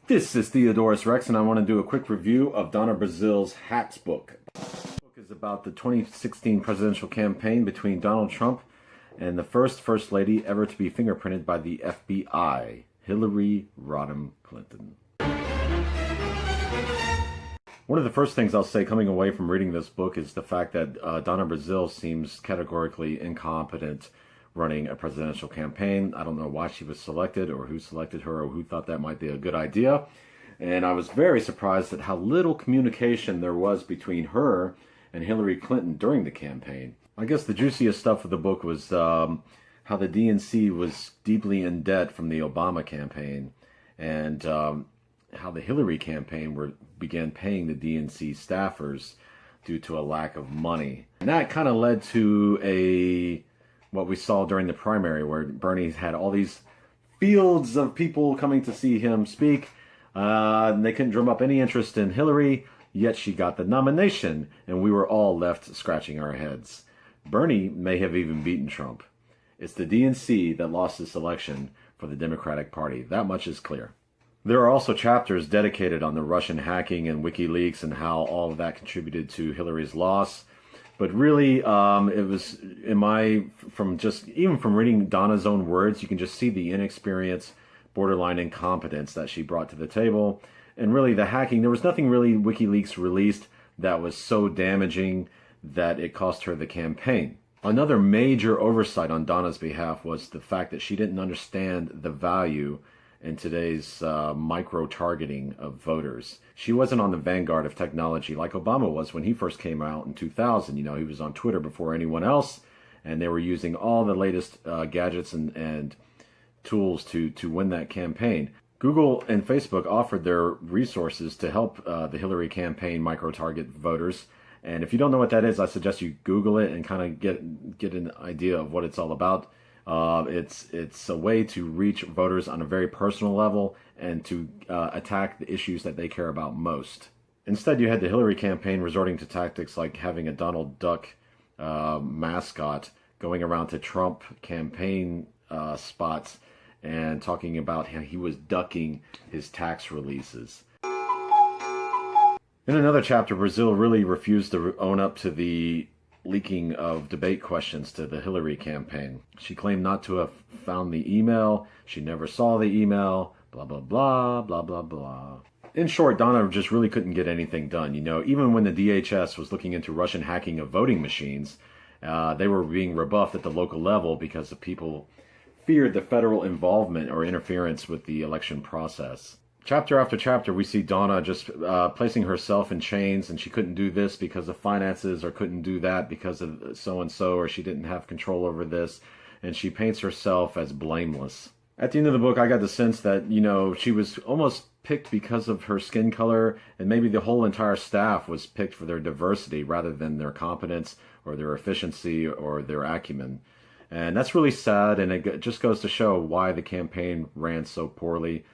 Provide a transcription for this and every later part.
This is Theodorus Rex, and I want to do a quick review of Donna Brazile's Hacks book. The book is about the 2016 presidential campaign between Donald Trump and the First Lady ever to be fingerprinted by the FBI, Hillary Rodham Clinton. One of the first things I'll say coming away from reading this book is the fact that Donna Brazile seems categorically incompetent running a presidential campaign. I don't know why she was selected or who selected her or who thought that might be a good idea. And I was very surprised at how little communication there was between her and Hillary Clinton during the campaign. I guess the juiciest stuff of the book was how the DNC was deeply in debt from the Obama campaign, and how the Hillary campaign began paying the DNC staffers due to a lack of money. And that kind of led to what we saw during the primary, where Bernie had all these fields of people coming to see him speak. And they couldn't drum up any interest in Hillary, yet she got the nomination, and we were all left scratching our heads. Bernie may have even beaten Trump. It's the DNC that lost this election for the Democratic Party. That much is clear. There are also chapters dedicated on the Russian hacking and WikiLeaks and how all of that contributed to Hillary's loss. But really, it was, even from reading Donna's own words, you can just see the inexperience, borderline incompetence that she brought to the table. And really, the hacking, there was nothing really WikiLeaks released that was so damaging that it cost her the campaign. Another major oversight on Donna's behalf was the fact that she didn't understand the value in today's micro-targeting of voters. She wasn't on the vanguard of technology like Obama was when he first came out in 2000. You know, he was on Twitter before anyone else, and they were using all the latest gadgets and tools to win that campaign. Google and Facebook offered their resources to help the Hillary campaign micro-target voters. And if you don't know what that is, I suggest you Google it and kind of get an idea of what it's all about. It's a way to reach voters on a very personal level and to attack the issues that they care about most. Instead, you had the Hillary campaign resorting to tactics like having a Donald Duck mascot going around to Trump campaign spots and talking about how he was ducking his tax releases. In another chapter, Brazile really refused to own up to the leaking of debate questions to the Hillary campaign. She claimed not to have found the email, she never saw the email, blah, blah, blah, blah, blah, blah. In short, Donna just really couldn't get anything done. You know, even when the DHS was looking into Russian hacking of voting machines, they were being rebuffed at the local level because the people feared the federal involvement or interference with the election process. Chapter after chapter, we see Donna just placing herself in chains, and she couldn't do this because of finances, or couldn't do that because of so-and-so, or she didn't have control over this, and she paints herself as blameless. At the end of the book, I got the sense that, you know, she was almost picked because of her skin color, and maybe the whole entire staff was picked for their diversity rather than their competence or their efficiency or their acumen. And that's really sad, and it just goes to show why the campaign ran so poorly.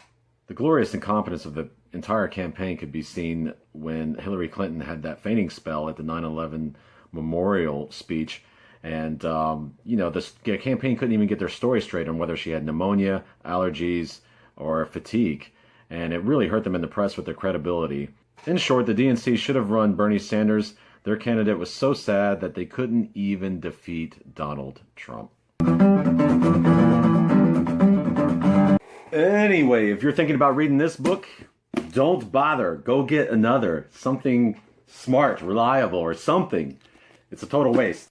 The glorious incompetence of the entire campaign could be seen when Hillary Clinton had that fainting spell at the 9/11 memorial speech. And, you know, the campaign couldn't even get their story straight on whether she had pneumonia, allergies, or fatigue. And it really hurt them in the press with their credibility. In short, the DNC should have run Bernie Sanders. Their candidate was so sad that they couldn't even defeat Donald Trump. Anyway, if you're thinking about reading this book, don't bother. Go get something smart, reliable, or something. It's a total waste.